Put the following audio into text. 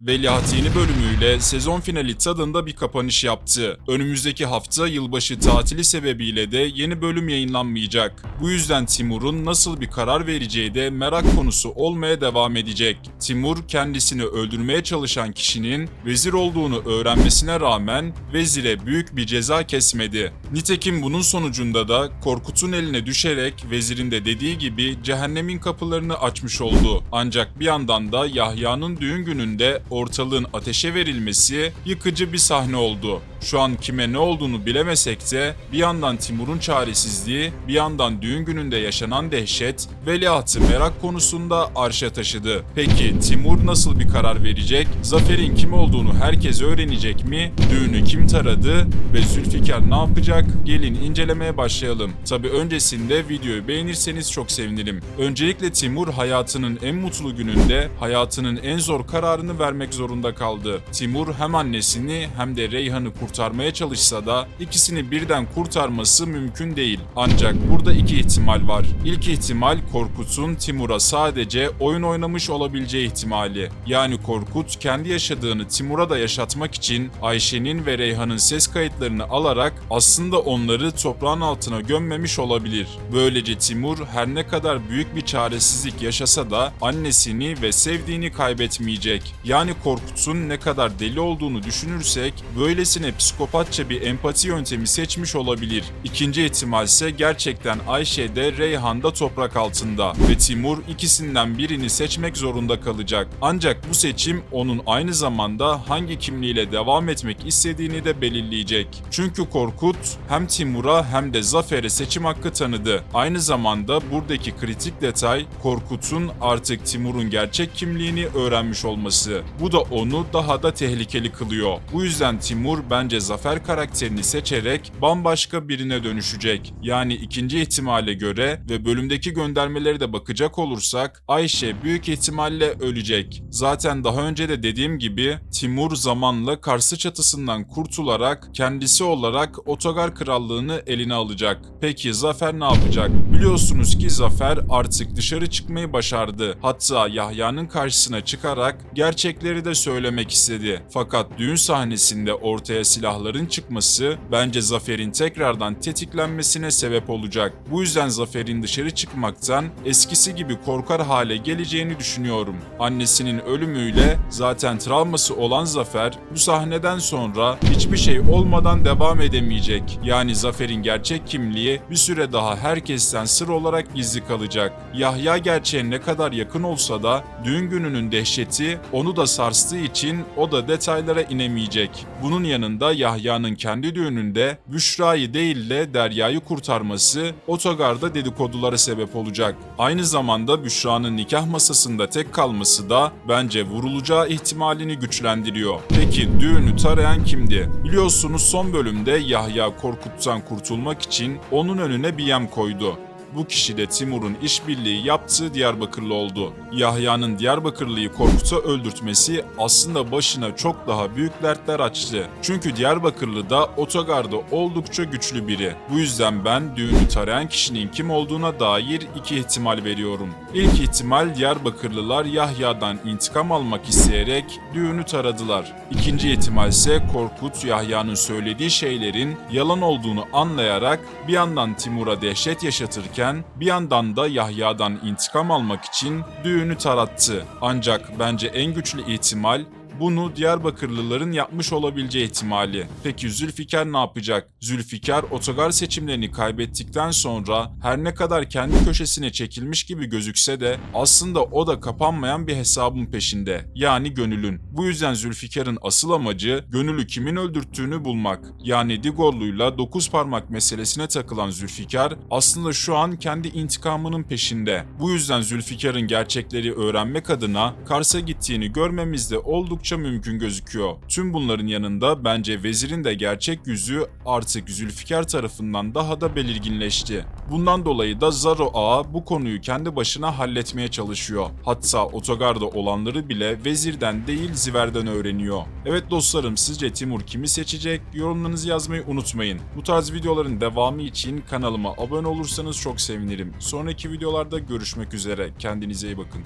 Veliaht yeni bölümüyle sezon finali tadında bir kapanış yaptı. Önümüzdeki hafta yılbaşı tatili sebebiyle de yeni bölüm yayınlanmayacak. Bu yüzden Timur'un nasıl bir karar vereceği de merak konusu olmaya devam edecek. Timur kendisini öldürmeye çalışan kişinin vezir olduğunu öğrenmesine rağmen vezire büyük bir ceza kesmedi. Nitekim bunun sonucunda da Korkut'un eline düşerek vezirin de dediği gibi cehennemin kapılarını açmış oldu. Ancak bir yandan da Yahya'nın düğün gününde ortalığın ateşe verilmesi yıkıcı bir sahne oldu. Şu an kime ne olduğunu bilemesek de bir yandan Timur'un çaresizliği, bir yandan düğün gününde yaşanan dehşet veliahtı merak konusunda arşa taşıdı. Peki Timur nasıl bir karar verecek? Zafer'in kim olduğunu herkes öğrenecek mi? Düğünü kim taradı ve Zülfikar ne yapacak? Gelin incelemeye başlayalım. Tabi öncesinde videoyu beğenirseniz çok sevinirim. Öncelikle Timur hayatının en mutlu gününde hayatının en zor kararını vermek zorunda kaldı. Timur hem annesini hem de Reyhan'ı kurtarmaya çalışsa da ikisini birden kurtarması mümkün değil. Ancak burada iki ihtimal var. İlk ihtimal Korkut'un Timur'a sadece oyun oynamış olabileceği ihtimali. Yani Korkut kendi yaşadığını Timur'a da yaşatmak için Ayşe'nin ve Reyhan'ın ses kayıtlarını alarak aslında onları toprağın altına gömmemiş olabilir. Böylece Timur her ne kadar büyük bir çaresizlik yaşasa da annesini ve sevdiğini kaybetmeyecek. Yani Korkut'un ne kadar deli olduğunu düşünürsek böylesine psikopatça bir empati yöntemi seçmiş olabilir. İkinci ihtimal ise gerçekten Ayşe'de Reyhan'da toprak altında ve Timur ikisinden birini seçmek zorunda kalacak. Ancak bu seçim onun aynı zamanda hangi kimliğiyle devam etmek istediğini de belirleyecek. Çünkü Korkut hem Timur'a hem de Zafer'e seçim hakkı tanıdı. Aynı zamanda buradaki kritik detay Korkut'un artık Timur'un gerçek kimliğini öğrenmiş olması. Bu da onu daha da tehlikeli kılıyor. Bu yüzden Timur bence Zafer karakterini seçerek bambaşka birine dönüşecek. Yani ikinci ihtimale göre ve bölümdeki göndermeleri de bakacak olursak Ayşe büyük ihtimalle ölecek. Zaten daha önce de dediğim gibi Timur zamanla Kars'ı çatısından kurtularak kendisi olarak Otogar Krallığını eline alacak. Peki Zafer ne yapacak? Biliyorsunuz ki Zafer artık dışarı çıkmayı başardı. Hatta Yahya'nın karşısına çıkarak gerçekleri de söylemek istedi. Fakat düğün sahnesinde ortaya silahların çıkması bence Zafer'in tekrardan tetiklenmesine sebep olacak. Bu yüzden Zafer'in dışarı çıkmaktan eskisi gibi korkar hale geleceğini düşünüyorum. Annesinin ölümüyle zaten travması olan Zafer bu sahneden sonra hiçbir şey olmadan devam edemeyecek. Yani Zafer'in gerçek kimliği bir süre daha herkesten sır olarak gizli kalacak. Yahya gerçeğe ne kadar yakın olsa da düğün gününün dehşeti onu da sarstığı için o da detaylara inemeyecek. Bunun yanında Yahya'nın kendi düğününde Büşra'yı değil de Derya'yı kurtarması otogarda dedikodulara sebep olacak. Aynı zamanda Büşra'nın nikah masasında tek kalması da bence vurulacağı ihtimalini güçlendiriyor. Peki düğünü tarayan kimdi? Biliyorsunuz son bölümde Yahya Korkut'tan kurtulmak için onun önüne bir yem koydu. Bu kişi de Timur'un işbirliği yaptığı Diyarbakırlı oldu. Yahya'nın Diyarbakırlı'yı Korkut'a öldürtmesi aslında başına çok daha büyük dertler açtı. Çünkü Diyarbakırlı da otogarda oldukça güçlü biri. Bu yüzden ben düğünü tarayan kişinin kim olduğuna dair iki ihtimal veriyorum. İlk ihtimal Diyarbakırlılar Yahya'dan intikam almak isteyerek düğünü taradılar. İkinci ihtimal ise Korkut Yahya'nın söylediği şeylerin yalan olduğunu anlayarak bir yandan Timur'a dehşet yaşatırken bir yandan da Yahya'dan intikam almak için düğünü tarattı. Ancak bence en güçlü ihtimal bunu Diyarbakırlıların yapmış olabileceği ihtimali. Peki Zülfikar ne yapacak? Zülfikar otogar seçimlerini kaybettikten sonra her ne kadar kendi köşesine çekilmiş gibi gözükse de aslında o da kapanmayan bir hesabın peşinde. Yani Gönül'ün. Bu yüzden Zülfikar'ın asıl amacı Gönül'ü kimin öldürttüğünü bulmak. Yani Digorlu'yla 9 parmak meselesine takılan Zülfikar aslında şu an kendi intikamının peşinde. Bu yüzden Zülfikar'ın gerçekleri öğrenmek adına Kars'a gittiğini görmemiz de oldukça mümkün gözüküyor. Tüm bunların yanında bence vezirin de gerçek yüzü artık Zülfikar tarafından daha da belirginleşti. Bundan dolayı da Zaro Ağa bu konuyu kendi başına halletmeye çalışıyor. Hatta otogarda olanları bile vezirden değil Ziver'den öğreniyor. Evet dostlarım, sizce Timur kimi seçecek? Yorumlarınızı yazmayı unutmayın. Bu tarz videoların devamı için kanalıma abone olursanız çok sevinirim. Sonraki videolarda görüşmek üzere. Kendinize iyi bakın.